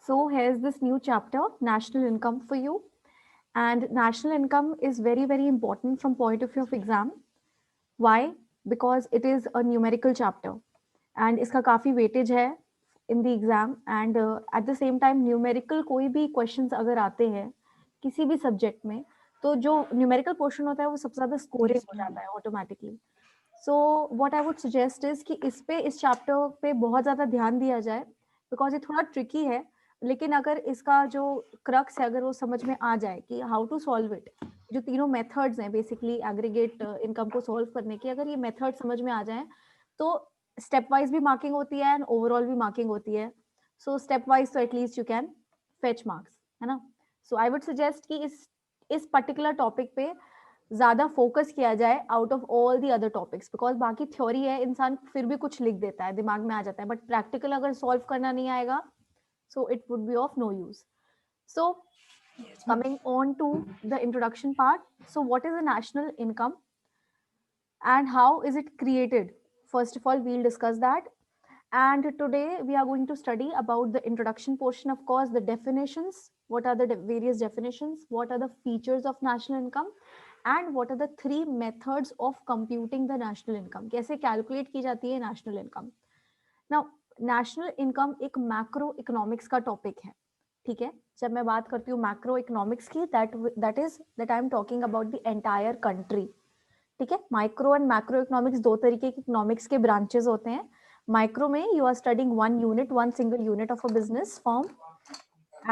So here's this new chapter, national income for you. And national income is very, very important from point of view of exam. Why? Because it is a numerical chapter and इसका काफ़ी weightage है in the exam and at the same time numerical कोई भी questions अगर आते हैं किसी भी subject में तो जो numerical portion होता है वो सबसे ज़्यादा scoring हो जाता है automatically. So what I would suggest is कि इस chapter पे बहुत ज़्यादा ध्यान दिया जाए because ये थोड़ा tricky है लेकिन अगर इसका जो crux है अगर वो समझ में आ जाए कि how to solve it, जो तीनों methods हैं basically aggregate income को solve करने की, अगर ये method समझ में आ जाए तो step wise भी marking होती है and overall भी marking होती है. So step wise तो at least you can fetch marks, है ना? So I would suggest कि इस particular topic पे ज़्यादा फोकस किया जाए out of all the other topics because बाकी थ्योरी है इंसान फिर भी कुछ लिख देता है दिमाग में आ जाता है बट प्रैक्टिकल अगर सॉल्व करना नहीं आएगा so it would be of no use so coming on to the introduction part, so what is a national income and how is it created? First of all, we'll discuss that. And today we are going to study about the introduction portion, of course, the definitions, what are the various definitions, what are the features of national income, and what are the three methods of computing the national income. कैसे calculate की जाती है national income. Now, national income एक macro economics का topic है. ठीक है, जब मैं बात करती हूँ macro economics की, that I am talking about the entire country. ठीक है, माइक्रो एंड मैक्रो इकोनॉमिक्स दो तरीके के इकोनॉमिक्स के ब्रांचेस होते हैं. माइक्रो में you are studying one single unit of a business form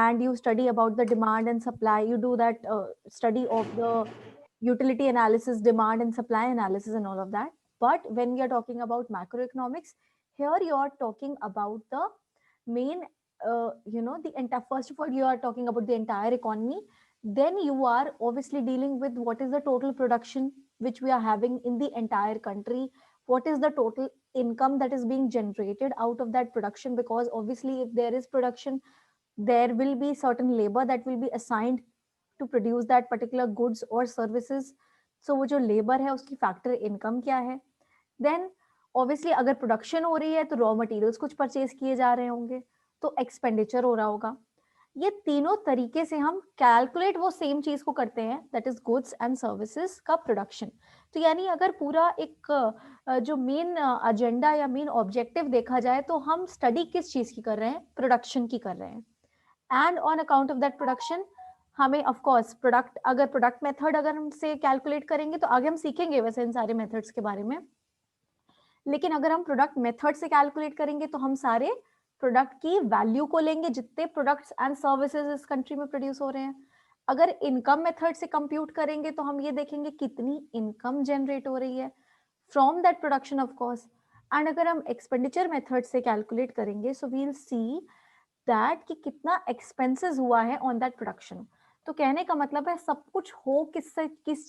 and you study about the demand and supply. You do that study of the utility analysis, demand and supply analysis and all of that. But when we are talking about macroeconomics, here you are talking about the main the entire, first of all you are talking about the entire economy, then you are obviously dealing with what is the total production which we are having in the entire country, what is the total income that is being generated out of that production, because obviously if there is production there will be certain labor that will be assigned to produce that particular goods or services. So वो जो labor है उसकी factor income क्या है. Then obviously अगर production हो रही है तो raw materials कुछ purchase किए जा रहे होंगे तो expenditure हो रहा होगा. ये तीनों तरीके से हम कैलकुलेट वो सेम चीज को करते हैं, that is goods and services का प्रोडक्शन. तो यानी अगर पूरा एक जो मेन एजेंडा या मेन ऑब्जेक्टिव देखा जाए तो हम स्टडी किस चीज की कर रहे हैं, प्रोडक्शन की कर रहे हैं. And on account of that production हमें ऑफ कोर्स प्रोडक्ट मेथड अगर हमसे कैलकुलेट करेंगे तो आगे हम सीखेंगे वैसे इन सारे मेथड्स के बारे में. लेकिन अगर हम प्रोडक्ट मेथड से कैलकुलेट करेंगे तो हम सारे प्रोडक्ट की वैल्यू को लेंगे जितने प्रोडक्ट्स एंड सर्विसेज इस कंट्री में प्रोड्यूस हो रहे हैं. अगर इनकम मेथड से कंप्यूट करेंगे तो हम ये देखेंगे कितनी इनकम जनरेट हो रही है from that production of course. And अगर हम एक्सपेंडिचर मेथड से कैलकुलेट करेंगे so we will see that कि कितना एक्सपेंसेस हुआ है ऑन दैट प्रोडक्शन. तो कहने का मतलब है सब कुछ हो किस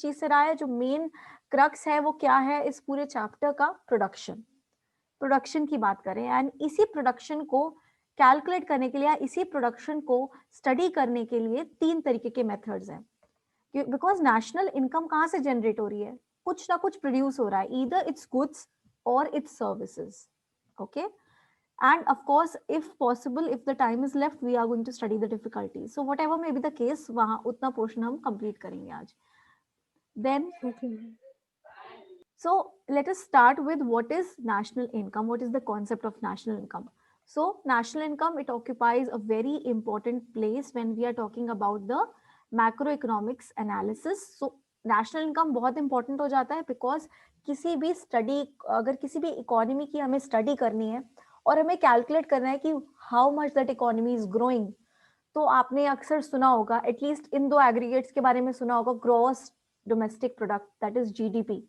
चीज से रहा है, जो मेन क्रक्स है वो क्या है इस पूरे चैप्टर का, प्रोडक्शन की बात करें. एंड इसी प्रोडक्शन को कैलकुलेट करने के लिए, इसी प्रोडक्शन को स्टडी करने के लिए तीन तरीके के मेथड्स हैं. बिकॉज नेशनल इनकम कहाँ से जनरेट हो रही है, कुछ ना कुछ प्रोड्यूस हो रहा है, ईदर इट्स गुड्स और it's services. Okay, and of course if possible, if the time is left, we are going to study the difficulties. So whatever may be the case, वहाँ उतना portion हम complete करेंगे आज. Then Okay. so let us start with what is national income, what is the concept of national income. So national income, it occupies a very important place when we are talking about the macroeconomics analysis. So national income बहुत important हो जाता है because किसी भी study, अगर किसी भी economy की हमें study करनी है और हमें कैलकुलेट करना है कि how much that economy is growing, तो आपने अक्सर सुना होगा, एटलीस्ट इन दो एग्रीगेट्स के बारे में सुना होगा, gross domestic product that is GDP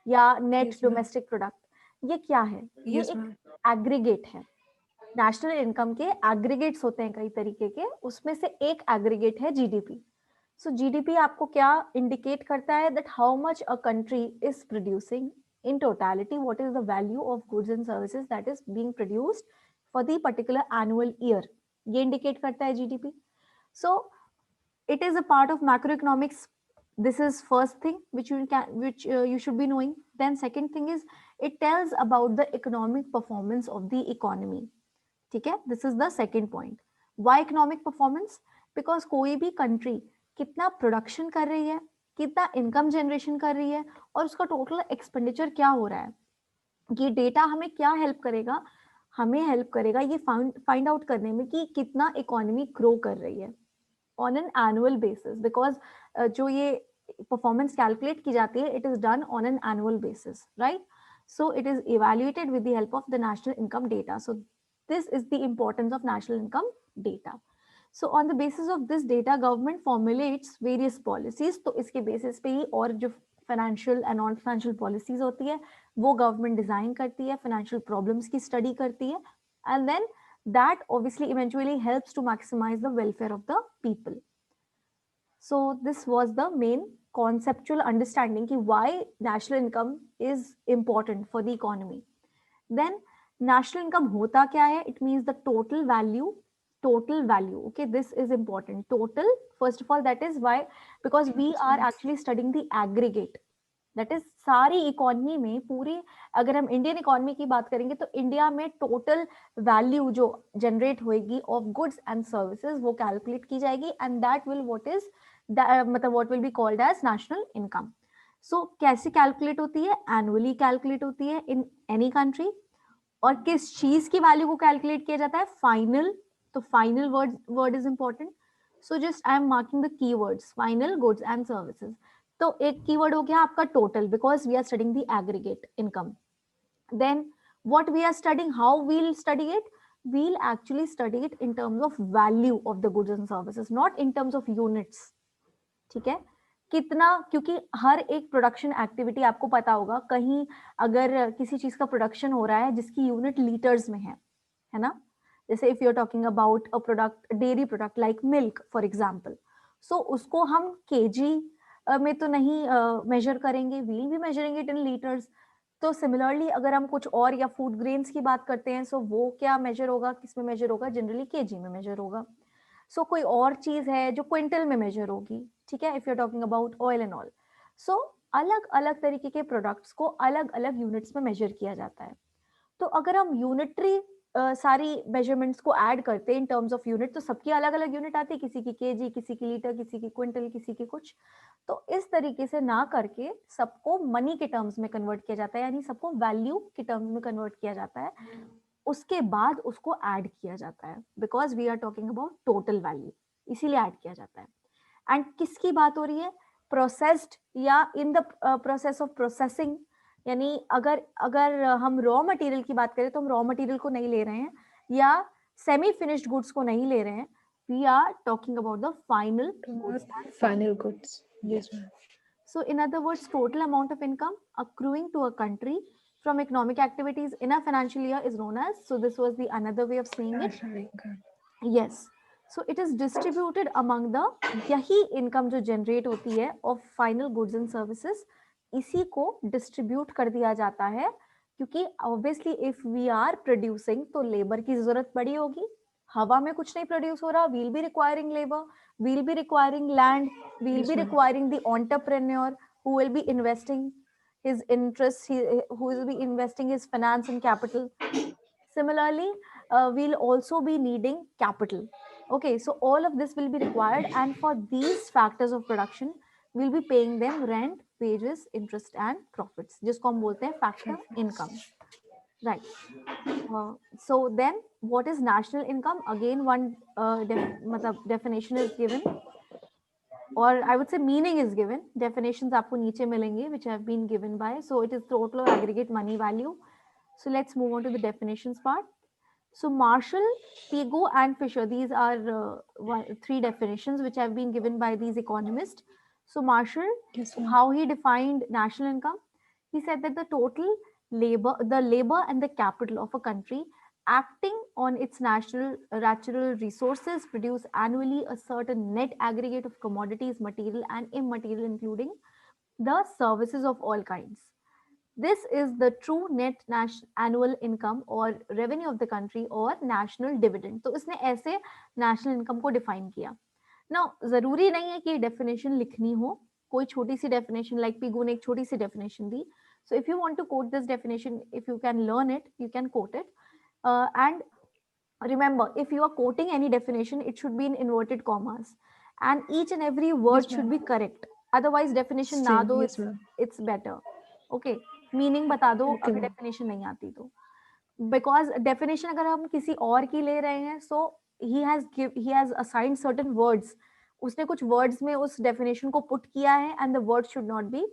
या net Yes, ma'am. Domestic product. ये क्या है, ये Yes, एक ma'am. एग्रीगेट है. नेशनल इनकम के एग्रीगेट्स होते हैं कई तरीके के, उसमें से एक एग्रीगेट है जीडीपी. सो जीडीपी आपको क्या इंडिकेट करता है, that how much a country is producing in totality, what is the value of goods and services that is being produced for the particular annual year. ये indicate करता है GDP. So it is a part of macroeconomics. This is first thing which you should be knowing. Then second thing is it tells about the economic performance of the economy. ठीक है, this is the second point. Why economic performance? Because कोई भी country कितना production कर रही है, कितना income generation कर रही है, और उसका टोटल एक्सपेंडिचर क्या हो रहा है, ये डेटा हमें क्या हेल्प करेगा, हमें हेल्प करेगा ये फाइंड आउट करने में कि कितना इकोनॉमी ग्रो कर रही है on an annual basis, because जो ये परफॉर्मेंस कैलकुलेट की जाती है, it is done on an annual basis, right? So it is evaluated with the help of the national income data. So this is the importance of national income data. So on the basis of this data, government formulates various policies. तो इसके basis पे ही और जो financial and non financial policies होती है वो government design करती है, financial problems की study करती है, and then that obviously eventually helps to maximize the welfare of the people. So this was the main conceptual understanding ki why national income is important for the economy. Then national income hota kya hai? It means the total value. Total value. Okay, this is important. Total, first of all, that is why, because we are actually studying the aggregate. That is सारी economy में पूरी, अगर हम Indian economy की बात करेंगे तो India में टोटल वैल्यू जो जनरेट होएगी ऑफ गुड्स एंड सर्विसेज वो कैलकुलेट की जाएगी, and that will what is मतलब what will be called as national income. So कैसे कैलकुलेट होती है? एनुअली कैलकुलेट होती है इन एनी कंट्री. और किस चीज की वैल्यू को कैलकुलेट किया जाता है? फाइनल. तो final word is important. So just I am marking the keywords, final goods and services. तो एक कीवर्ड हो गया आपका total, because we are studying the aggregate income. Then what we are studying, how we'll study it? we'll actually study it in terms of value of the goods and services, not in terms of units. ठीक है? कितना, क्योंकि हर एक production activity आपको पता होगा, कहीं अगर किसी चीज का प्रोडक्शन हो रहा है जिसकी यूनिट लीटर्स में है ना? जैसे if you are talking about a product, dairy product like milk for example, so उसको हम केजी में तो नहीं मेजर करेंगे, वील भी मेजरिंग इट इन लीटर्स. तो सिमिलरली अगर हम कुछ और या फूड ग्रेन्स की बात करते हैं, सो वो क्या मेजर होगा, किस में मेजर होगा? जनरली केजी में मेजर होगा. सो कोई और चीज है जो क्विंटल में मेजर होगी, ठीक है, if you are talking about oil and all. So अलग अलग तरीके के प्रोडक्ट्स को अलग अलग यूनिट्स में मेजर किया जाता है. तो अगर हम यूनिटरी सारी मेजरमेंट्स को ऐड करते हैं इन टर्म्स ऑफ यूनिट, तो सबकी अलग अलग यूनिट आती है, किसी की केजी, किसी की लीटर, किसी की क्विंटल, किसी की कुछ. तो इस तरीके से ना करके सबको मनी के टर्म्स में कन्वर्ट किया जाता है, यानी सबको वैल्यू के टर्म्स में कन्वर्ट किया जाता है, उसके बाद उसको ऐड किया जाता है, because we are talking about total value, इसीलिए ऐड किया जाता है. एंड किसकी बात हो रही है? प्रोसेस्ड या in the process of processing. यानी अगर अगर हम रॉ मटेरियल की बात करें तो हम रॉ मटेरियल को नहीं ले रहे हैं, या सेमी फिनिश्ड गुड्स को नहीं ले रहे हैं. We are talking about the final goods. Yes ma'am. So in other words, total amount of income accruing to a country from economic activities in a financial year is known as, so this was the another way of saying it. National income. Yes. So it is distributed among the, यही income जो generate होती है of final goods and services, इसी को distribute कर दिया जाता है, क्योंकि obviously if we are producing तो labor की जरूरत पड़ी होगी. हवा में कुछ नहीं प्रोड्यूस हो रहा, we'll be requiring labor, we'll be requiring land, we'll Yes, be ma'am. requiring the entrepreneur who will be investing his interest, who will be investing his finance and capital. Similarly, we'll also be needing capital. Okay, so all of this will be required, and for these factors of production, we'll be paying them rent, wages, interest, and profits. जिसको हम बोलते हैं factor income, right? So then, what is national income? Again, one definition is given, or I would say meaning is given. Definitions आपको नीचे मिलेंगे, which have been given by. So it is total or aggregate money value. So let's move on to the definitions part. So Marshall, Pigou, and Fisher, these are three definitions which have been given by these economists. So Marshall, Yes, ma'am. how he defined national income? He said that the total labor and the capital of a country acting on its natural resources produce annually a certain net aggregate of commodities, material and immaterial, including the services of all kinds. This is the true net annual income or revenue of the country or national dividend. तो इसने ऐसे national income को define किया. Now जरूरी नहीं है कि definition लिखनी हो, कोई छोटी सी definition, like पिगू ने एक छोटी सी definition the. So if you want to quote this definition, if you can learn it, you can quote it. And Remember, if you are quoting any definition, it should be in inverted commas, and each and every word Yes, should ma'am. be correct. Otherwise definition ना Same. दो, Yes, ma'am. it's better. Okay, meaning बता दो Okay, अगर ma'am. definition नहीं आती तो, because definition अगर हम किसी और की ले रहे हैं, so he has assigned certain words, उसने कुछ words में उस definition को put किया है, and the words should not be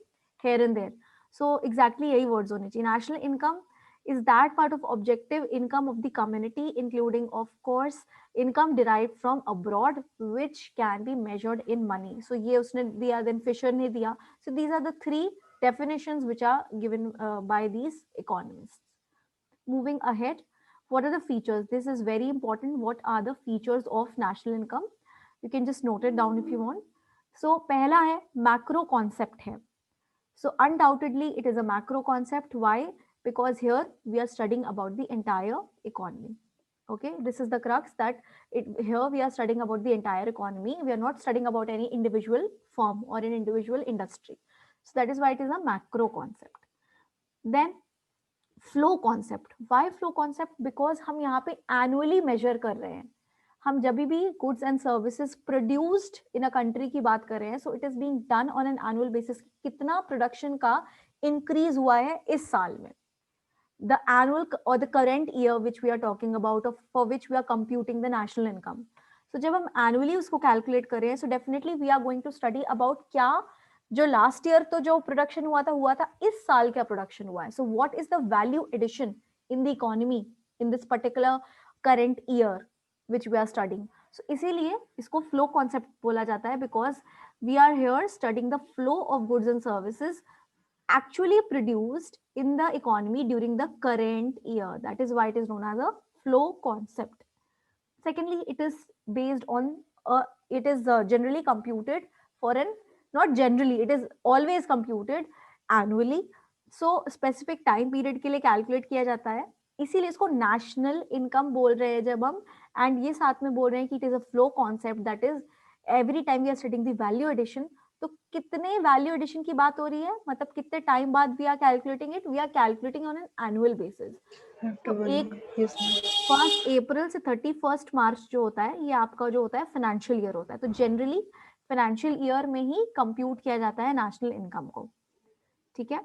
here and there. So exactly यही words होने चाहिए. National income is that part of objective income of the community, including of course income derived from abroad, which can be measured in money. So ये उसने दिया, then Fisher ने दिया. So these are the three definitions which are given by these economists. Moving ahead, what are the features? This is very important. What are the features of national income? You can just note it down if you want. So पहला है macro concept है. So undoubtedly it is a macro concept. Why? Because here we are studying about the entire economy. Okay, this is the crux, that here we are studying about the entire economy. We are not studying about any individual firm or an individual industry. So that is why it is a macro concept. Then flow concept. Why flow concept? Because हम यहाँ पे annually major कर रहे हैं. हम जब भी goods and services produced in a country की बात कर रहे हैं, so it is being done on an annual basis. कितना प्रोडक्शन का इंक्रीज हुआ है इस साल में, the annual or the current year which we are talking about, of for which we are computing the national income. So जब हम annually उसको calculate कर रहे हैं, so definitely we are going to study about क्या जो last year तो जो प्रोडक्शन हुआ था इस साल क्या प्रोडक्शन हुआ है. So what is the value addition in the economy in this particular current year which we are studying. So इसीलिए इसको फ्लो कॉन्सेप्ट बोला जाता है, because we are here studying the flow of goods and services actually produced in the economy during the current year. That is why it is known as a flow concept. Secondly, it is based on it is generally computed for an, not generally, it is always computed annually. So specific time period के लिए calculate किया जाता है, इसीलिए इसको national income बोल रहे हैं जब हम, and ये साथ में बोल रहे हैं कि it is a flow concept, that is every time we are studying the value addition. तो कितने वैल्यू एडिशन की बात हो रही है, मतलब कितने टाइम बाद we are calculating it, we are calculating on an annual basis. तो एक Yes, ma'am. 1 अप्रैल से 31 मार्च जो होता है, ये आपका जो होता है फाइनेंशियल ईयर होता है. तो जनरली फाइनेंशियल ईयर में ही कंप्यूट किया जाता है नेशनल इनकम को. ठीक है.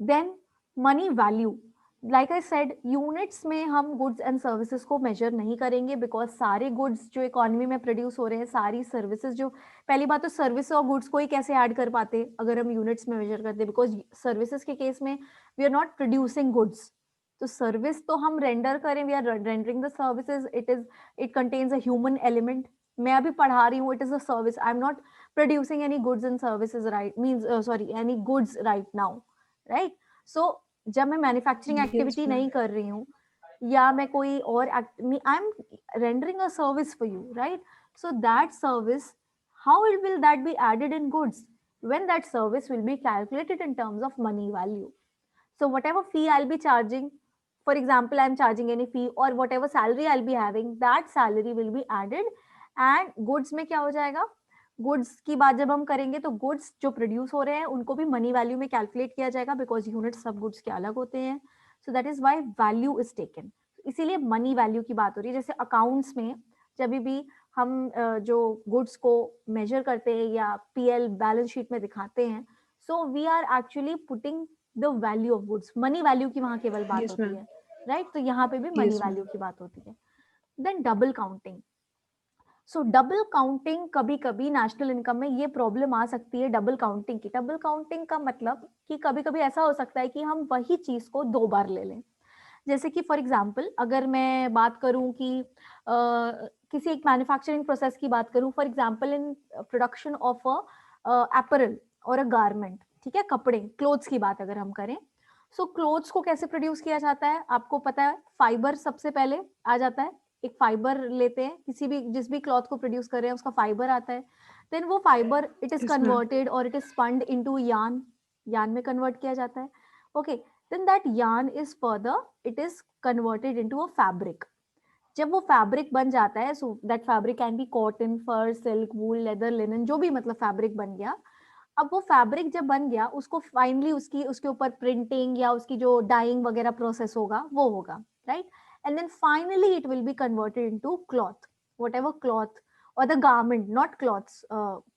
Then money value, like I said, units में हम गुड्स एंड सर्विसेज को मेजर नहीं करेंगे, बिकॉज सारे गुड्स जो इकोनॉमी में प्रोड्यूस हो रहे हैं, सारी सर्विसेज जो, पहली बात तो सर्विस और गुड्स को ही कैसे ऐड कर पाते अगर हम यूनिट्स में मेजर करते, बिकॉज सर्विसेज के केस में we are not producing goods. तो सर्विस तो हम रेंडर करें, we are rendering the services, it contains a human element. मैं अभी पढ़ा रही हूँ, it is a service, I am not producing any goods and services, right, means sorry, any goods right now, right. So जब मैं manufacturing Yes, activity ma'am. नहीं कर रही हूँ, या मैं कोई और I am rendering a service for you, right. So that service, how will that be added in goods? When that service will be calculated in terms of money value. So whatever fee I'll be charging, for example, I'm charging any fee, or whatever salary I'll be having, that salary will be added. And goods में क्या हो जाएगा, goods की बात जब हम करेंगे तो गुड्स जो प्रोड्यूस हो रहे हैं उनको भी मनी वैल्यू में कैलकुलेट किया जाएगा, बिकॉज यूनिट सब गुड्स के अलग होते हैं. So that is why value is taken. इसीलिए मनी वैल्यू की बात हो रही है. जैसे अकाउंट्स में जब भी हम जो गुड्स को मेजर करते हैं या पीएल बैलेंस शीट में दिखाते हैं, so we are actually putting the value of goods. Money value की वहां केवल बात Yes, होती ma'am. है, राइट. तो यहाँ पे भी मनी Yes, वैल्यू ma'am. की बात होती है. Then double counting. So double counting, कभी कभी नेशनल इनकम में ये प्रॉब्लम आ सकती है डबल काउंटिंग की. डबल काउंटिंग का मतलब कि कभी कभी ऐसा हो सकता है कि हम वही चीज को दो बार ले लें. जैसे कि फॉर एग्जांपल अगर मैं बात करूं कि किसी एक मैन्युफैक्चरिंग प्रोसेस की बात करूं, for example in production of a apparel और अ गारमेंट, ठीक है, कपड़े, क्लोथ्स की बात अगर हम करें. सो क्लोथ्स को कैसे प्रोड्यूस किया जाता है, आपको पता है, फाइबर सबसे पहले आ जाता है. एक फाइबर लेते हैं, किसी भी जिस भी क्लॉथ को प्रोड्यूस कर रहे हैं उसका फाइबर आता है. देन वो fibre it is Yes, ma'am. Converted और it is spunned into yarn. Yarn में कन्वर्ट किया जाता है. Okay. then that yarn is further, it is converted into a fabric. जब वो फैब्रिक बन जाता है, so that fabric can be cotton, fur, silk, wool, leather, linen, जो भी मतलब फैब्रिक बन गया. अब वो फैब्रिक जब बन गया, उसको फाइनली उसके ऊपर प्रिंटिंग या उसकी जो डाइंग वगैरह प्रोसेस होगा वो होगा, right. and then finally it will be converted into cloth, whatever cloth or the garment, not cloths,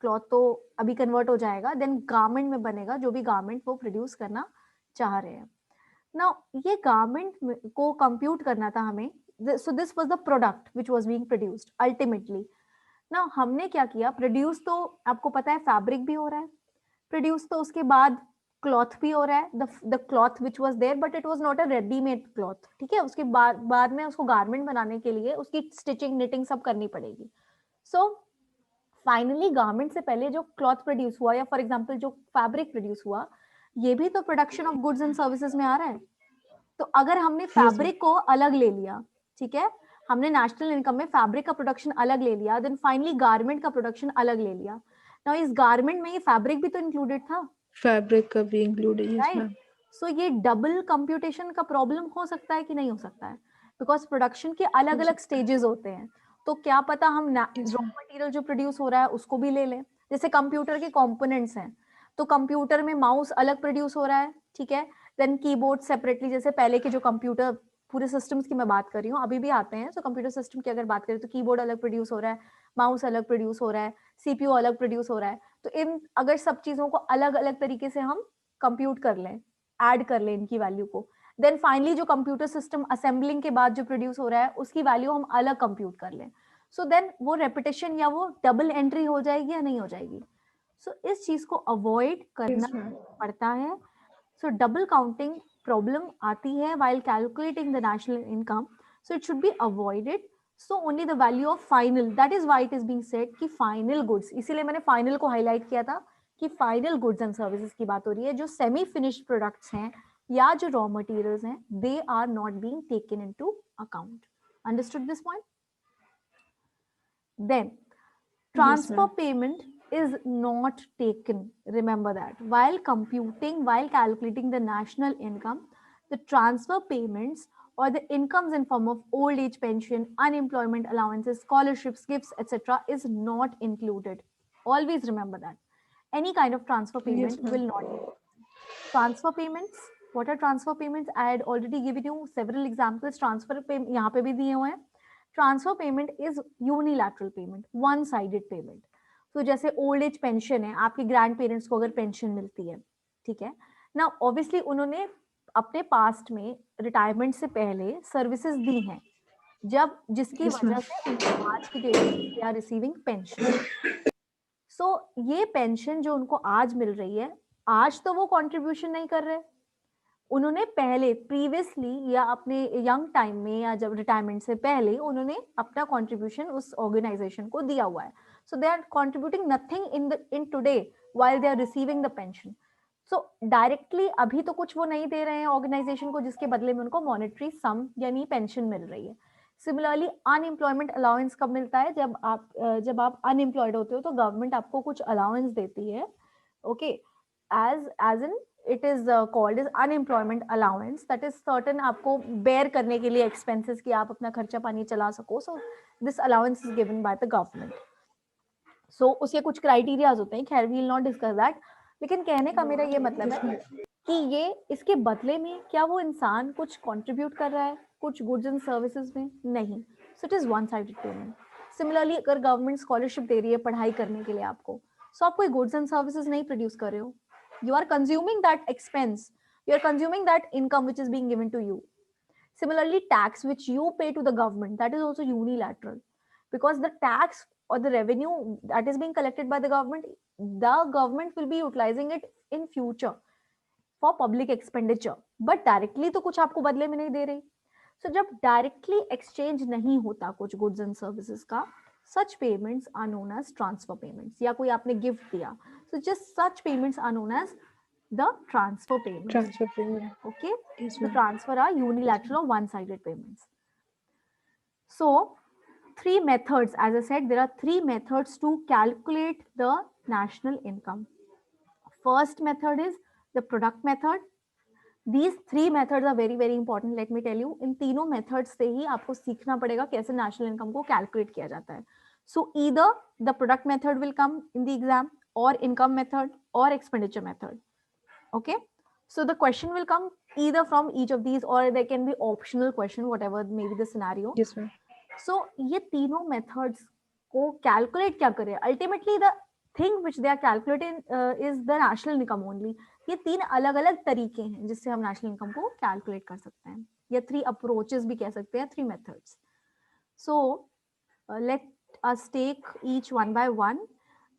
cloth तो अभी convert हो जाएगा, then garment में बनेगा जो भी garment वो produce करना चाह रहे हैं. Now ये garment को compute करना था हमें, so this was the product which was being produced ultimately. Now हमने क्या किया, produce तो आपको पता है fabric भी हो रहा है, produce तो उसके बाद क्लॉथ भी हो रहा है, the cloth which was there but it was not a readymade cloth, ठीक है. उसके बाद में उसको गारमेंट बनाने के लिए उसकी स्टिचिंग निटिंग सब करनी पड़ेगी. सो फाइनली गारमेंट से पहले जो क्लॉथ प्रोड्यूस हुआ या फॉर एग्जांपल जो फैब्रिक प्रोड्यूस हुआ, ये भी तो production of goods and services में आ रहा है. तो अगर हमने फैब्रिक को अलग ले लिया, ठीक है, हमने नेशनल इनकम में फैब्रिक का प्रोडक्शन अलग ले लिया, देन फाइनली गारमेंट का प्रोडक्शन अलग ले लिया. नाउ इस गारमेंट में ये फैब्रिक भी तो इंक्लूडेड था, फैब्रिक का भी इंक्लूडेड, यस राइट. मैम. सो ये डबल कंप्यूटेशन का प्रॉब्लम हो सकता है कि नहीं हो सकता है, बिकॉज प्रोडक्शन के अलग अलग स्टेजेस होते हैं. तो क्या पता हम रॉ मटेरियल जो प्रोड्यूस हो रहा है उसको भी ले लें. जैसे कंप्यूटर के कंपोनेंट्स हैं, तो कंप्यूटर में माउस अलग प्रोड्यूस हो रहा है, ठीक है, देन कीबोर्ड सेपरेटली. जैसे पहले के जो कंप्यूटर पूरे सिस्टम्स की मैं बात कर रही हूँ, अभी भी आते हैं, तो कंप्यूटर सिस्टम की अगर बात करें तो कीबोर्ड अलग प्रोड्यूस हो रहा है, माउस अलग प्रोड्यूस हो रहा है, सीपीयू अलग प्रोड्यूस हो रहा है. तो इन अगर सब चीजों को अलग अलग तरीके से हम कंप्यूट कर लें, ऐड कर लें इनकी वैल्यू को, देन फाइनली जो कंप्यूटर सिस्टम असेंबलिंग के बाद जो प्रोड्यूस हो रहा है उसकी वैल्यू हम अलग कंप्यूट कर लें. सो देन वो रेपिटेशन या वो डबल एंट्री हो जाएगी या नहीं हो जाएगी. सो इस चीज को अवॉइड करना पड़ता है. सो डबल काउंटिंग प्रॉब्लम आती है while calculating the national income, so it should be avoided. So only the value of final, that is why it is being said कि final goods, इसीलिए मैंने final को highlight किया था कि फाइनल गुड्स एंड सर्विसेज की बात हो रही है. जो सेमी फिनिश्ड प्रोडक्ट्स हैं या जो रॉ मटेरियल्स हैं, they are not being taken into account. Understood this point? Then transfer payment is not taken, remember that, while calculating the national income. The transfer payments or the incomes in form of old age pension, unemployment allowances, scholarships, gifts, etc. is not included. Always remember that. Any kind of transfer payment will not be. Transfer payments, what are transfer payments? I had already given you several examples. Transfer payment यहाँ पे भी दिए हुए हैं. Transfer payment is unilateral payment, one sided payment. तो जैसे old age pension है, आपके ग्रैंड पेरेंट्स को अगर पेंशन मिलती है, ठीक है ना, ऑब्वियसली उन्होंने अपने पास्ट में रिटायरमेंट से पहले सर्विसेज दी हैं, जब जिसकी वजह से उनको आज की डेट में दे आर रिसीविंग पेंशन. सो ये पेंशन जो उनको आज मिल रही है, आज तो वो कंट्रीब्यूशन नहीं कर रहे, उन्होंने पहले प्रीवियसली या अपने यंग टाइम में या जब रिटायरमेंट से पहले उन्होंने अपना कंट्रीब्यूशन उस ऑर्गेनाइजेशन को दिया हुआ है. So they are contributing nothing in today while they are receiving the pension. So directly अभी तो कुछ वो नहीं दे रहे हैं ऑर्गेनाइजेशन को, जिसके बदले में उनको मॉनेटरी सम यानी पेंशन मिल रही है. सिमिलरली अनएम्प्लॉयमेंट अलाउंस कब मिलता है? जब आप अनएम्प्लॉयड होते हो तो गवर्नमेंट आपको कुछ अलाउंस देती है. Okay, as in it is called as unemployment allowance, that is certain आपको bear करने के लिए expenses कि आप अपना खर्चा पानी चला सको. So this allowance is given by the government. सो उसके कुछ क्राइटेरियाज होते हैं, खैर we will not discuss that. लेकिन कहने का मेरा ये मतलब है कि ये इसके बदले में क्या वो इंसान कुछ कंट्रीब्यूट कर रहा है कुछ गुड्स एंड सर्विसेज में? नहीं. So it is one sided payment. Similarly अगर गवर्नमेंट स्कॉलरशिप दे रही है पढ़ाई करने के लिए आपको, सो आप कोई गुड्स एंड सर्विसेज नहीं प्रोड्यूस कर रहे हो, you are consuming that expense, you are consuming that income which is being given to you. Similarly, tax which you pay to the government, that is also unilateral, because the tax or the revenue that is being collected by the government will be utilizing it in future for public expenditure, but directly तो कुछ आपको बदले में नहीं दे रही. So जब directly exchange नहीं होता कुछ goods and services का, such payments are known as transfer payments. या कोई आपने gift दिया, so just such payments are known as the transfer payments. Transfer payment. Okay, Yes, the ma'am. transfer are unilateral or one-sided payments. So three methods, as I said, there are three methods to calculate the national income. First method is the product method. These three methods are very very important. Let me tell you, इन तीनों methods से ही आपको सीखना पड़ेगा कैसे national income को calculate किया जाता है. So either the product method will come in the exam, or income method, or expenditure method. Okay, so the question will come either from each of these or there can be optional question, whatever may be the scenario. Yes, ma'am. So ये तीनों methods को calculate क्या करे, ultimately the thing which they are calculating is the national income only. ये तीन अलग अलग तरीके हैं जिससे हम national income को calculate कर सकते हैं, या 3 approaches भी कह सकते हैं, 3 methods. So let us take each one by one.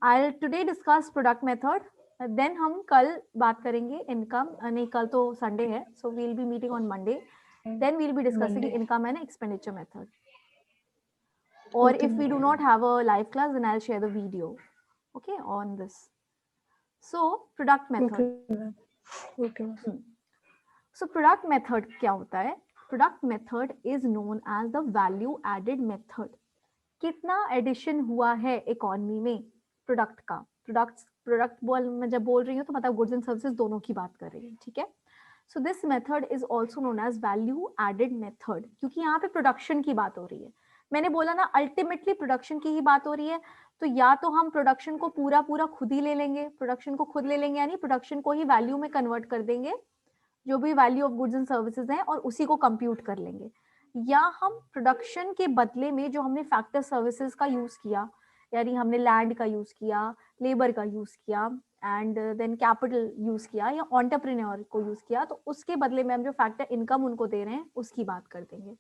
I'll today discuss product method. Then हम कल बात करेंगे income, नहीं कल तो Sunday है, so we'll be meeting on Monday. Then we'll be discussing Monday. income and expenditure method. Or Okay, if we do not have a live class, then I'll share the video, okay, on this. So product method. Okay, ma'am. Okay, ma'am. So product method क्या होता है? Product method is known as the value added method. कितना addition हुआ है economy में product का? Product मैं जब बोल रही हूँ तो मतलब गुड्स एंड सर्विसेज दोनों की बात कर रही हूँ, ठीक है? So this method is also known as value added method, क्योंकि यहाँ पे प्रोडक्शन की बात हो रही है. मैंने बोला ना अल्टीमेटली प्रोडक्शन की ही बात हो रही है, तो या तो हम प्रोडक्शन को पूरा खुद ही ले लेंगे, यानी प्रोडक्शन को ही वैल्यू में कन्वर्ट कर देंगे, जो भी value of goods and services है, और उसी को कंप्यूट कर लेंगे. या हम प्रोडक्शन के बदले में जो हमने फैक्टर सर्विसेज का यूज किया, यानी हमने लैंड का यूज किया, लेबर का यूज किया, एंड देन कैपिटल यूज किया, या एंटरप्रेन्योर को यूज किया, तो उसके बदले में हम जो फैक्टर इनकम उनको दे रहे हैं उसकी बात कर देंगे.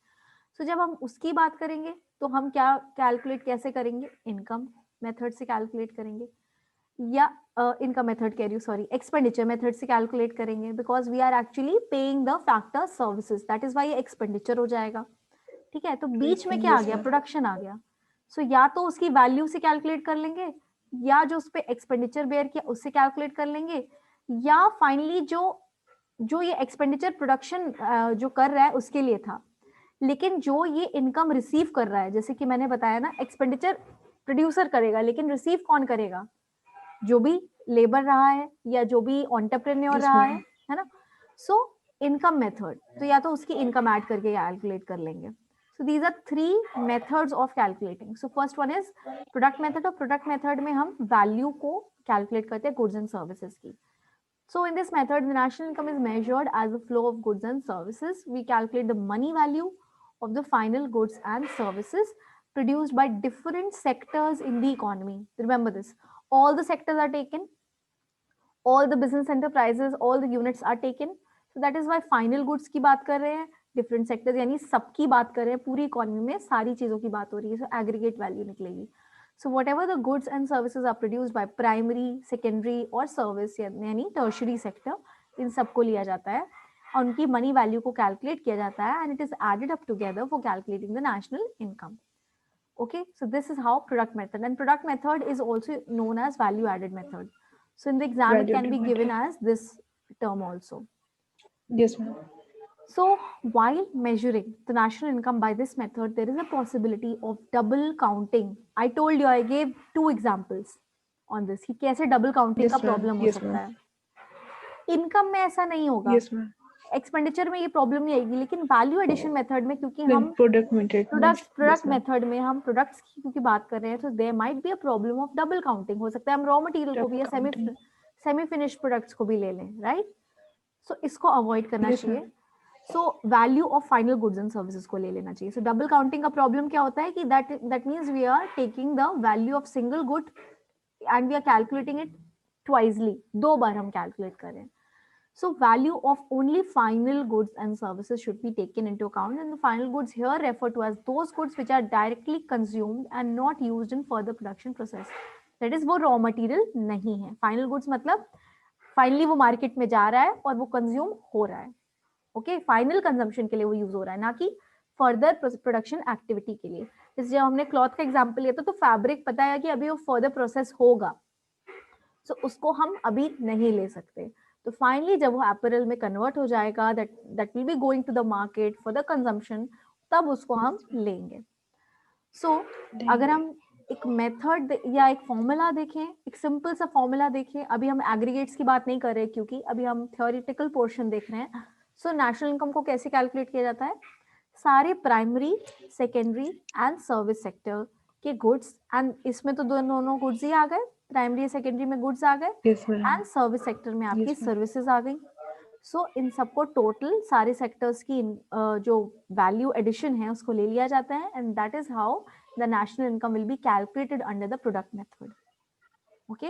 सो जब हम उसकी बात करेंगे तो हम क्या कैलकुलेट कैसे करेंगे? इनकम मेथड से कैलकुलेट करेंगे, या इनकम मेथड कह रही हूँ, सॉरी, एक्सपेंडिचर मेथड से कैलकुलेट करेंगे, because we are actually paying the factor services, that is why expenditure हो जाएगा. ठीक है, तो बीच में क्या आ गया? प्रोडक्शन आ गया. सो या तो उसकी वैल्यू से कैलकुलेट कर लेंगे, या जो उस पे एक्सपेंडिचर बेयर किया उससे कैलकुलेट कर लेंगे, या फाइनली जो ये एक्सपेंडिचर प्रोडक्शन जो कर रहा है उसके लिए था, लेकिन जो ये इनकम रिसीव कर रहा है, जैसे कि मैंने बताया ना, एक्सपेंडिचर प्रोड्यूसर करेगा, लेकिन रिसीव कौन करेगा? जो भी लेबर रहा है या जो भी एंटरप्रेन्योर रहा है ना. सो इनकम मेथड, तो या तो उसकी इनकम ऐड करके कैलकुलेट कर लेंगे. So these are 3 methods of calculating. So first one is product method, और प्रोडक्ट मेथड में हम वैल्यू को कैलकुलेट करते हैं गुड्स एंड सर्विसेज की. So in this method, the national income is measured as the flow of goods and services. We calculate the money value of the final goods and services produced by different sectors in the economy. Remember this. All the sectors are taken. All the business enterprises, all the units are taken. So that is why final goods की बात कर रहे हैं, different sectors यानी सबकी बात कर रहे हैं, पूरी economy में सारी चीजों की बात हो रही है. So aggregate value निकलेगी. So whatever the goods and services are produced by primary, secondary or service यानी tertiary sector, इन सबको लिया जाता है और उनकी money value को calculate किया जाता है, and it is added up together for calculating the national income. Okay, so this is how product method, and product method is also known as value added method. So in the exam it can be given as this term also. Yes, ma'am. So while measuring the national income by this method, there is a possibility of double counting. I told you, I gave 2 examples on this. कि कैसे double counting का problem हो सकता है. Income में ऐसा नहीं होगा. Yes, ma'am. Expenditure में ये problem नहीं आएगी, लेकिन value addition method में क्योंकि हम product method में हम products की क्योंकि बात कर रहे हैं, तो there might be a problem of double counting. हो सकता है हम raw material को भी या semi finished products को भी ले लें, right? So इसको avoid करना चाहिए. So value of final goods and services को ले लेना चाहिए. So double counting का problem क्या होता है कि that means we are taking the value of single good and we are calculating it twicely. 2 बार हम calculate कर रहे हैं. So value of only final goods and services should be taken into account, and the final goods here refer to as those goods which are directly consumed and not used in further production process. That is वो raw material नहीं है. Final goods मतलब finally वो market में जा रहा है और वो consume हो रहा है. ओके, फाइनल कंजम्पशन के लिए वो यूज हो रहा है, ना कि फर्दर प्रोडक्शन एक्टिविटी के लिए. जैसे जब हमने क्लॉथ का एग्जांपल लिया था, तो फैब्रिक पता है कि अभी वो फर्दर प्रोसेस होगा, सो उसको हम अभी नहीं ले सकते. तो फाइनली जब वो अपैरल में कन्वर्ट हो जाएगा, that will be going to the market for the consumption, तब उसको हम लेंगे. सो अगर हम एक मेथड या एक फॉर्मूला देखें, एक सिंपल सा फॉर्मूला देखें, अभी हम एग्रीगेट्स की बात नहीं कर रहे क्योंकि अभी हम थ्योरेटिकल पोर्शन देख रहे हैं. सो नेशनल इनकम को कैसे कैलकुलेट किया जाता है? सारे primary, secondary and service sector के गुड्स, एंड इसमें तो दोनों गुड्स ही आ गए, प्राइमरी सेकेंडरी में गुड्स आ गए, एंड सर्विस सेक्टर में आपकी सर्विसेज आ गई. सो इन सबको टोटल सारे सेक्टर्स की जो वैल्यू एडिशन है उसको ले लिया जाता है, and that is how the national income will be calculated under the product method. Okay,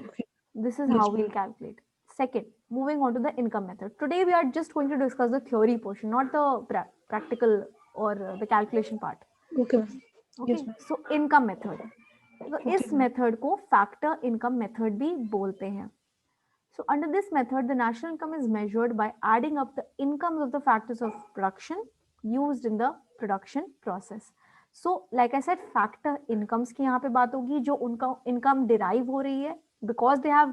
Okay. this is Yes, how ma'am. we'll calculate. Second, moving on to the income method. Today we are just going to discuss the theory portion, not the practical or the calculation part. Okay, ma'am. Okay, Yes, ma'am. so income method. तो Okay, इस ma'am. Method को factor income method भी बोलते हैं. So under this method, the national income is measured by adding up the incomes of the factors of production used in the production process. So like I said, factor incomes की यहाँ पे बात होगी, जो उनका income derive हो रही है because they have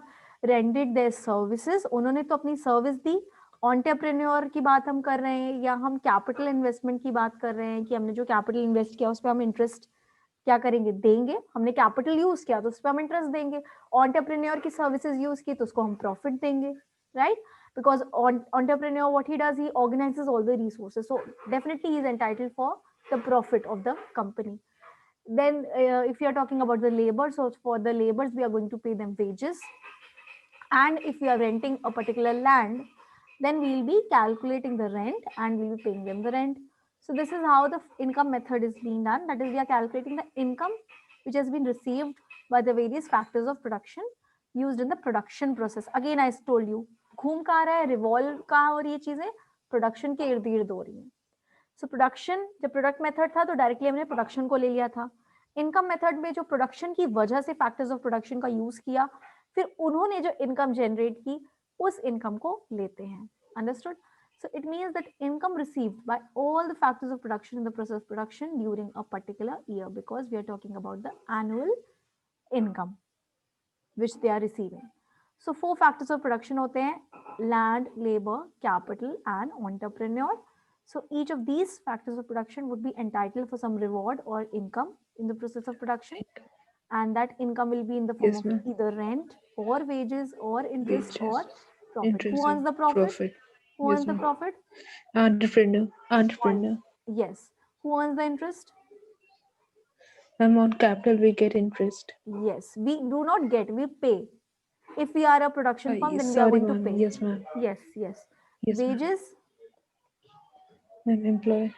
rendered their services. उन्होंने तो अपनी service दी. Entrepreneur की बात हम कर रहे हैं या हम capital investment की बात कर रहे हैं कि हमने जो capital invest किया उस पर हम interest क्या करेंगे, देंगे. हमने कैपिटल यूज किया तो उस पर हम इंटरेस्ट देंगे. एंटरप्रेन्योर की सर्विसेज यूज की तो उसको हम प्रॉफिट देंगे, right? Because entrepreneur what he does, he organises all the resources, so definitely he is entitled for the profit of the company. Then if you are talking about the labor, so for the laborers we are going to pay them wages, and if we are renting a particular land, then we will be calculating the rent and we will be paying them the rent. So this is how the income method is being done. That is, we are calculating the income which has been received by the various factors of production used in the production process. Again, I told you, घूम कहाँ रहा है, revolve कहाँ हो रही है चीजें, production के इर्द गिर्द हो रही है. So production, जब product method था तो directly हमने production को ले लिया था. Income method में जो production की वजह से factors of production का use किया, फिर उन्होंने जो income generate की, उस income को लेते हैं. Understood? So it means that income received by all the factors of production in the process of production during a particular year, because we are talking about the annual income which they are receiving. So 4 factors of production होते हैं: land, labor, capital and entrepreneur. So each of these factors of production would be entitled for some reward or income in the process of production, and that income will be in the form Yes, of ma'am. either rent or wages or interest or Wages, profit. interest, Who earns the profit? profit. Who Yes, earns the ma'am. profit? Entrepreneur, entrepreneur. Yes. Who earns the interest? I'm on capital, we get interest. Yes. We do not get, we pay. If we are a production firm, then we are Sorry, going to ma'am. pay. Yes, ma'am. Yes, yes. Yes, ma'am. Wages, I'm employee.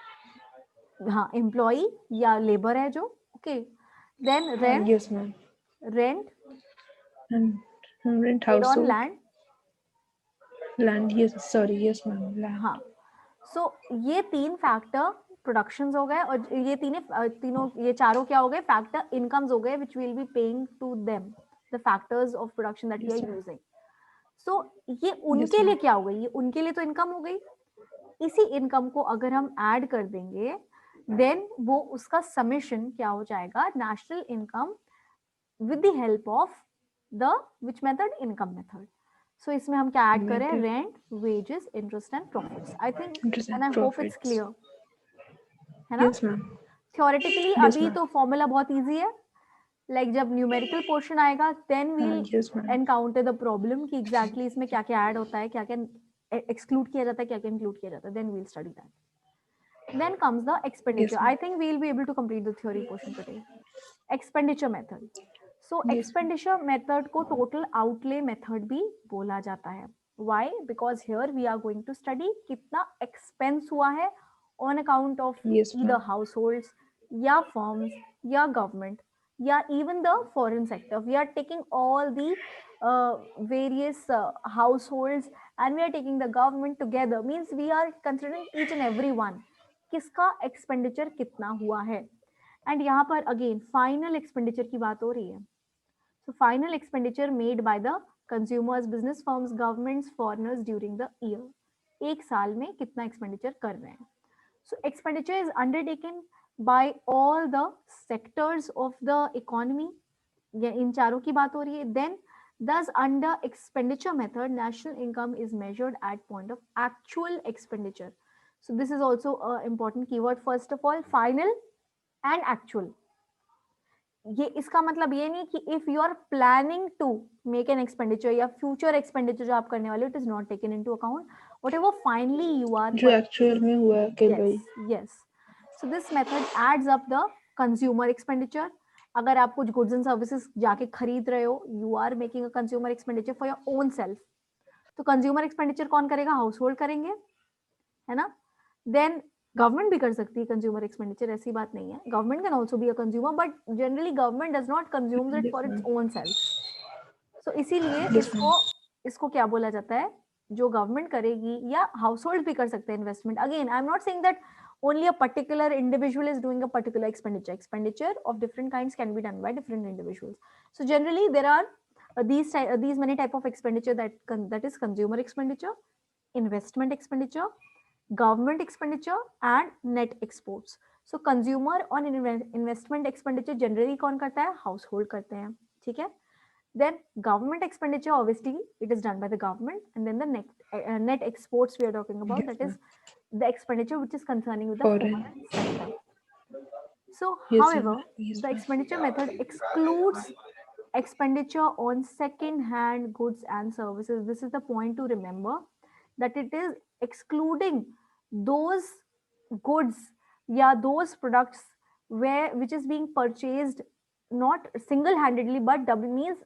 हाँ, employee या labor है जो, okay. Then rent, Yes, ma'am. rent And rent paid on household. land. Land, yes, sorry, yes, ma'am. Land. हाँ. So ये 3 factor productions हो गए, और ये तीनों ये चारों क्या हो गए, factor incomes हो गए, which we will be paying to them, the factors of production that we Yes, are ma'am. using. So ये उनके लिए क्या हो गई, ये उनके लिए तो इनकम हो गई. इसी इनकम को अगर हम ऐड कर देंगे, देन वो उसका समेशन क्या हो जाएगा, national income with the help of the which method, income method. So इसमें हम क्या ऐड करें, rent, wages, interest and profits. I think and I hope it's clear, है ना? Yes, ma'am. थ्योरेटिकली Yes, अभी ma'am. तो फॉर्मूला बहुत easy है. लाइक जब न्यूमेरिकल पोर्शन आएगा, then we'll Yes, ma'am. Encounter the problem कि एग्जैक्टली इसमें क्या क्या ऐड होता है, क्या क्या एक्सक्लूड किया जाता है, क्या क्या इंक्लूड किया जाता है. Then we'll study that. Then comes the expenditure. Yes, ma'am. I think we'll be able to complete the theory portion today. Expenditure method. So Yes, expenditure method को total outlay method भी बोला जाता है. Why? Because here we are going to study कितना expense हुआ है on account of Yes, either ma'am. households या firms या government या even the foreign sector. We are taking all the various households and we are taking the government together. Means we are considering each and every one. किसका expenditure कितना हुआ है. And यहाँ पर again final expenditure की बात हो रही है. So final expenditure made by the consumers, business firms, governments, foreigners during the year. एक साल में कितना एक्सपेंडिचर कर रहे हैं. So expenditure is undertaken by all the sectors of the economy. इन चारों की बात हो रही है. Then thus under expenditure method, national income is measured at point of actual expenditure. So this is also an important keyword. First of all, final and actual. ये इसका मतलब ये नहीं कि if you are planning to make an expenditure या future expenditure जो आप करने वाले हो, it is not taken into account. Whatever finally you are जो actual में हुआ है कि भाई. Yes. So this method adds up the consumer expenditure. अगर आप कुछ goods and services जाके खरीद रहे हो, you are making a consumer expenditure for your own self. तो कंज्यूमर एक्सपेंडिचर कौन करेगा? हाउस होल्ड करेंगे, है ना? देन गवर्नमेंट भी कर सकती है कंज्यूमर एक्सपेंडिचर, ऐसी बात नहीं है, government can also be a consumer, but generally government does not consume it Yes, for its ma'am. Own self. So इसीलिए Yes, इसको ma'am. इसको क्या बोला जाता है? जो गवर्नमेंट करेगी, या हाउस होल्ड भी कर सकते हैं investment. Again I am not saying that only a particular individual is doing a particular expenditure of different kinds can be done by different individuals. So generally there are these many type of expenditure that is consumer expenditure, investment expenditure, government expenditure and net exports. So consumer और investment expenditure generally कौन करता है? Household करते हैं, ठीक है? Then government expenditure, obviously it is done by the government, and then the net exports we are talking about, Yes, that is ma'am. the expenditure which is concerning with the Foreign. foreign sector. So Yes, however, ma'am. Yes, the ma'am. expenditure method excludes expenditure on second hand goods and services. This is the point to remember, that it is excluding those goods, yeah, those products which is being purchased not single handedly, but double means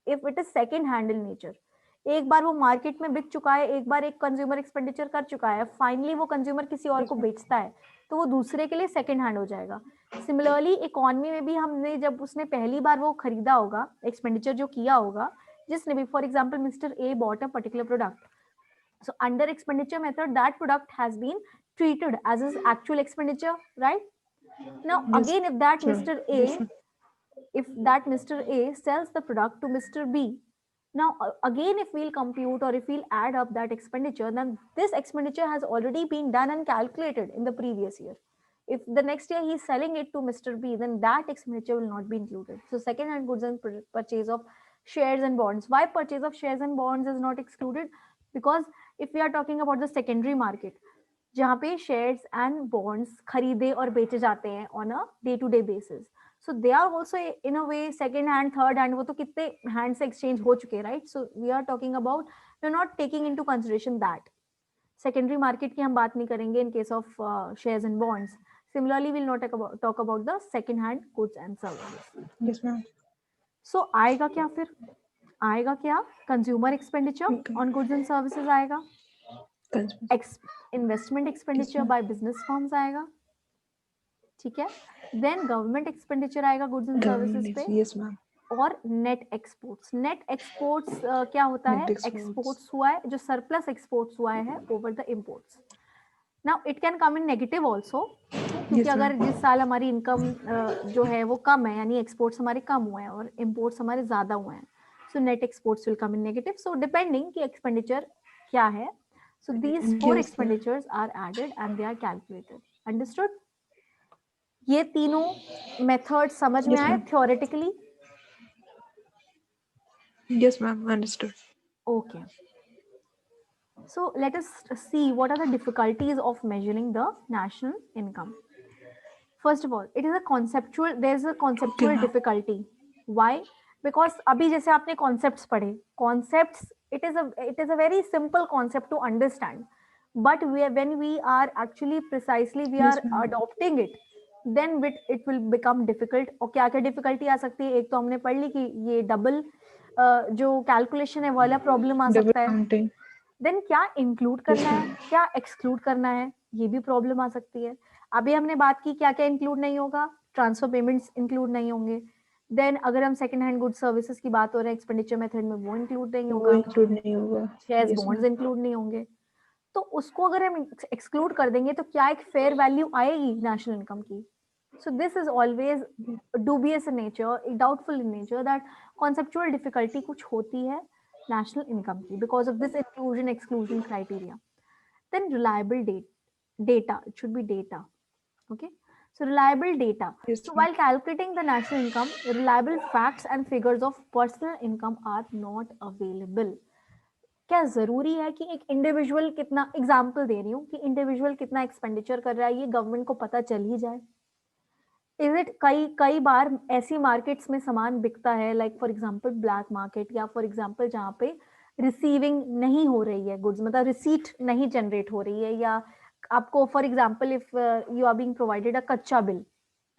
if it is second hand in nature. एक बार वो market में बिक चुका है, एक बार एक consumer expenditure कर चुका है, फाइनली वो कंज्यूमर किसी और को बेचता है, तो वो दूसरे के लिए सेकंड हैंड हो जाएगा. सिमिलरली इकोनॉमी में भी हमने जब उसने पहली बार वो खरीदा होगा, एक्सपेंडिचर जो किया होगा, जिसने भी, for example mister A bought a particular product, so under expenditure method that product has been treated as his actual expenditure, right? Now Yes, again, if that ma'am. Mr. Yes, A, ma'am. if that Mr. A sells the product to Mr. B, now again if we'll compute or if we'll add up that expenditure, then this expenditure has already been done and calculated in the previous year. If the next year he's selling it to Mr. B, then that expenditure will not be included. So second hand goods and purchase of shares and bonds. Why purchase of shares and bonds is not excluded? Because if we are talking about the secondary market, जहाँ पे shares and bonds खरीदे और बेचे जाते हैं on a day to day basis, so they are also in a way second hand, third hand, वो तो कितने हैंड से एक्सचेंज हो चुके हैं, right? So we are talking about, we are not taking into consideration that. Secondary market की हम बात नहीं करेंगे in case of shares and bonds. Similarly, we'll not talk about the second hand goods and services. Yes, ma'am. So आएगा क्या फिर? आएगा क्या? Consumer expenditure Okay. On goods and services आएगा, investment expenditure by business firms आएगा, ठीक है? Then government expenditure आएगा गुड्स एंड सर्विसेज Government. पे, Yes, ma'am. और नेट एक्सपोर्ट्स. नेट एक्सपोर्ट्स क्या होता है? Net exports. एक्सपोर्ट्स हुआ है, जो सरप्लस एक्सपोर्ट्स हुआ है over the imports. Now it can come in negative also, क्योंकि Yes, अगर ma'am. जिस साल हमारी इनकम जो है वो कम है, यानी एक्सपोर्ट्स हमारे कम हुए हैं और इम्पोर्ट्स हमारे ज्यादा हुए हैं, so net exports will come in negative. So depending कि एक्सपेंडिचर क्या है, so these 4 Yes, ma'am. expenditures are added and they are calculated. Understood? ये तीनों मेथड समझ में Yes, आए ma'am. theoretically? Yes, ma'am. Understood. Okay. So let us see what are the difficulties of measuring the national income. First of all, it is a conceptual, there is a Okay, conceptual ma'am. difficulty. Why? Because अभी जैसे आपने concepts पढ़े, concepts, it is a very simple concept to understand, but when we are actually precisely we Yes, are ma'am. adopting it, then it will become difficult. और क्या क्या difficulty आ सकती है? एक तो हमने पढ़ ली कि ये double जो calculation है वाला problem आ Double सकता है. counting. देन क्या इंक्लूड करना Yes, है, ma'am. क्या एक्सक्लूड करना है, ये भी प्रॉब्लम आ सकती है. अभी हमने बात की क्या क्या इंक्लूड नहीं होगा, ट्रांसफर पेमेंट्स इंक्लूड नहीं होंगे. देन अगर हम सेकंड हैंड गुड सर्विसेज की बात हो रहे हैं एक्सपेंडिचर मेथड में, वो इंक्लूड नहीं वो होगा. include नहीं होगा. Shares Yes, bonds ma'am. Include नहीं होंगे. तो उसको अगर हम एक्सक्लूड कर देंगे तो क्या एक फेयर वैल्यू आएगी नेशनल इनकम की? So this is always dubious in nature, doubtful in nature, that conceptual difficulty कुछ होती है national income की because of this inclusion exclusion criteria. Then reliable data, it should be data. Okay, so reliable data. Yes, So ma'am. while calculating the national income, reliable facts and figures of personal income are not available. क्या जरूरी है कि एक individual कितना, example दे रही हूँ, कि individual कितना एक्सपेंडिचर कर रहा है ये गवर्नमेंट को पता चल ही जाए? Is it? कई कई बार ऐसी मार्केट्स में सामान बिकता है, like for example black market, या फॉर एग्जांपल जहाँ पे रिसीविंग नहीं हो रही है गुड्स, मतलब रिसीट नहीं जनरेट हो रही है, या आपको for example if you are being provided a कच्चा बिल,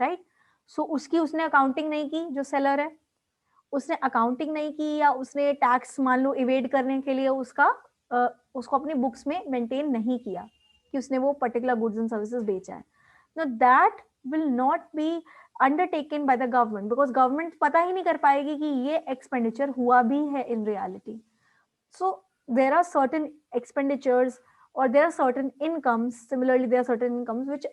राइट? सो उसकी उसने अकाउंटिंग नहीं की, जो सेलर है उसने अकाउंटिंग नहीं की, या उसने टैक्स मान लो इवेड करने के लिए उसका उसको अपनी बुक्स में मेंटेन नहीं किया कि उसने वो पर्टिकुलर गुड्स एंड सर्विसेज बेचा है, know that will not be undertaken by the government, because government पता ही नहीं कर पाएगी कि ये एक्सपेंडिचर हुआ भी है in reality. So there are certain expenditures or there are certain incomes, similarly there are certain incomes which,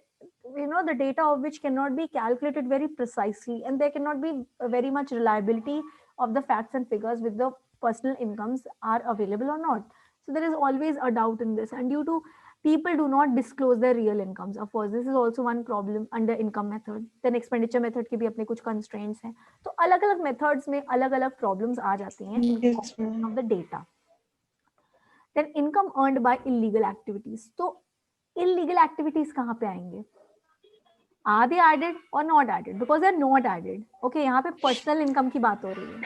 you know, the data of which cannot be calculated very precisely, and there cannot be very much reliability of the facts and figures with the personal incomes are available or not. So there is always a doubt in this, and due to people do not disclose their real incomes, of course this is also one problem under income method. Then expenditure method के भी अपने कुछ constraints हैं, तो अलग अलग methods में अलग अलग problems आ जाती हैं in Yes, computation ma'am. of the data. Then income earned by illegal activities. तो illegal activities कहाँ पे आएंगे? Are they added or not added? Because they are not added. Okay, यहाँ पे personal income की बात हो रही है.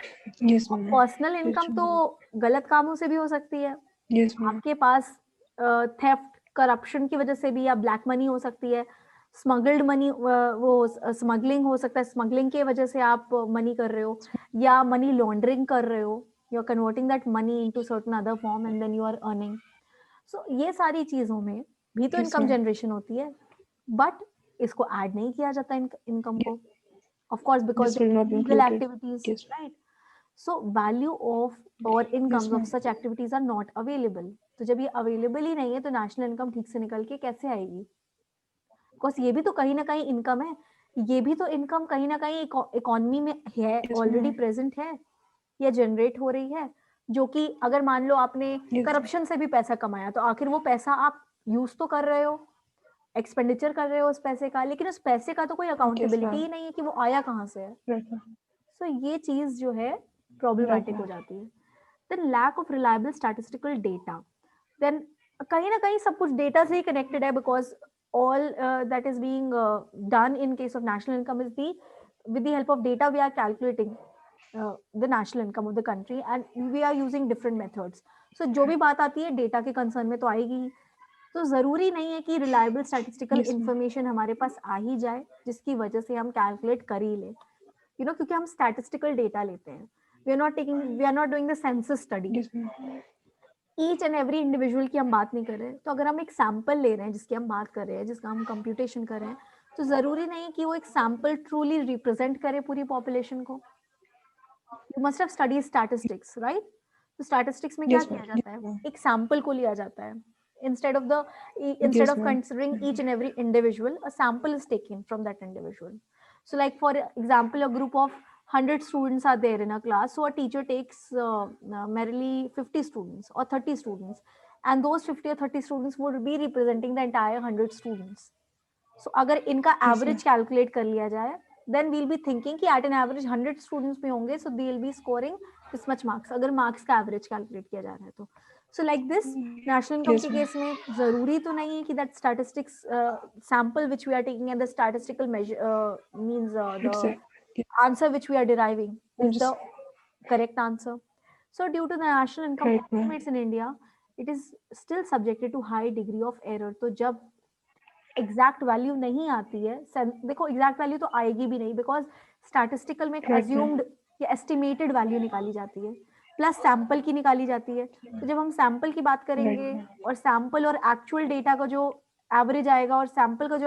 Yes, ma'am. पर्सनल इनकम तो गलत कामों से भी हो सकती है. Yes, ma'am. आपके पास थेफ्ट, करप्शन की वजह से भी, या ब्लैक मनी हो सकती है, स्मगल्ड मनी, वो स्मगलिंग हो सकता है, स्मगलिंग की वजह से आप मनी कर रहे हो, या मनी लॉन्ड्रिंग कर रहे हो, you are converting that money into certain other form and then you are earning. So ये सारी चीजों में भी तो Yes, इनकम ma'am. जनरेशन होती है, बट इसको ऐड नहीं किया जाता इनकम को, of course because This will not be legal included. Activities, Yes. Right. So value of or incomes Yes, of ma'am. such activities are not available. तो जब ये अवेलेबल ही नहीं है तो नेशनल इनकम ठीक से निकल के कैसे आएगी? बिकॉज ये भी तो कहीं ना कहीं इनकम है, ये भी तो इनकम कहीं ना कहीं इकोनॉमी में है, Yes, ऑलरेडी ma'am. प्रेजेंट है या जनरेट हो रही है, जो कि अगर मान लो आपने Yes. करप्शन से भी पैसा कमाया तो आखिर वो पैसा आप यूज तो कर रहे हो, एक्सपेंडिचर कर रहे हो उस पैसे का, लेकिन उस पैसे का तो कोई Yes, अकाउंटेबिलिटी ही ma'am. नहीं है कि वो आया कहाँ से है. Right, ma'am. सो ये चीज जो है Right, प्रॉब्लमैटिक हो ma'am. जाती है. Then lack of reliable statistical data. Then कहीं ना कहीं सब कुछ डेटा से ही कनेक्टेड है, because all that is being done in case of national income is with the help of data we are calculating the national income of the country, and we are using different methods. So जो भी बात आती है data के concern में तो आएगी ही. तो जरूरी नहीं है कि reliable statistical Yes, ma'am. Information हमारे पास आ ही जाए जिसकी वजह से हम कैलकुलेट कर ही ले, यू नो, क्योंकि हम स्टैटिस्टिकल डेटा लेते हैं. We are not doing the census study. Yes, ma'am. Each and every individual की हम बात नहीं कर रहे हैं. तो अगर हम एक सैंपल ले रहे हैं जिसकी हम बात कर रहे हैं, जिसका हम कंप्यूटेशन कर रहे हैं, तो जरूरी नहीं कि वो एक सैंपल ट्रूली रिप्रेजेंट करे पूरी पॉपुलेशन को. You must have study statistics, right? तो स्टैटिस्टिक्स में क्या Yes, किया ma'am. जाता Yes, है? ma'am. एक सैंपल को लिया जाता है. instead of the instead Yes, of ma'am. considering each and every individual, a sample is taken from that individual. So like for example, a group of 100 students are there in a class, so a teacher takes merely 50 students or 30 students, and those 50 or 30 students would be representing the entire 100 students. So अगर इनका Yes, average calculate कर लिया जाए, then we'll be thinking कि at an average 100 students भी होंगे, so they'll be scoring this much marks, अगर marks का average calculate किया जा रहा है तो. So like this, national income Yes, के ma'am. केस में जरूरी तो नहीं है कि that statistics sample which we are taking and the statistical measure means the Exactly. answer which we are deriving is the Yes. correct answer. So due to the national income Right, ma'am. estimates in India, it is still subjected to high degree of error. तो जब exact value नहीं आती है, देखो exact value तो आएगी भी नहीं, बिकॉज स्टैटिस्टिकल में एक Right, ma'am. अज्यूम्ड या एस्टिमेटेड वैल्यू निकाली जाती है, प्लस सैंपल की निकाली जाती है. तो जब हम सैंपल की बात करेंगे Right. और सैंपल और एक्चुअल डेटा का जो एवरेज आएगा और सैंपल का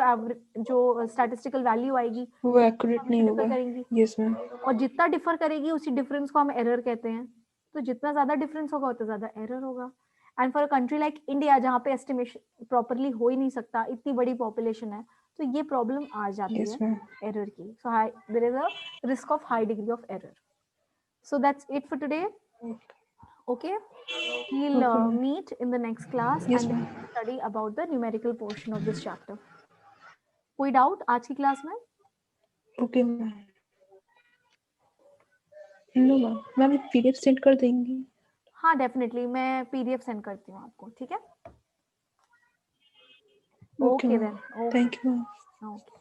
जो स्टैटिस्टिकल वैल्यू आएगी वो एक्यूरेट नहीं डिफर होगा. करेंगी, Yes, ma'am. और जितना डिफर करेगी उसी डिफरेंस को हम एरर कहते हैं. तो जितना ज्यादा डिफरेंस होगा उतना ज्यादा एरर होगा. And for a country like India जहाँ पे एस्टिमेशन प्रॉपरली हो ही नहीं सकता, इतनी बड़ी पॉपुलेशन है, तो ये प्रॉब्लम आ जाती Yes, है ma'am. एरर की. So high there is a risk of high degree of error. So that's it for today. Okay, we'll Okay, ma'am. meet in the next class Yes, and ma'am. study about the numerical portion of this chapter. कोई doubt आज की class में? Okay, ma'am. No, ma'am. Ma'am एक PDF send कर देंगी. हाँ definitely, मैं PDF send करती हूँ आपको, ठीक है? Okay, Okay ma'am. then. Okay. Thank you, ma'am. Okay.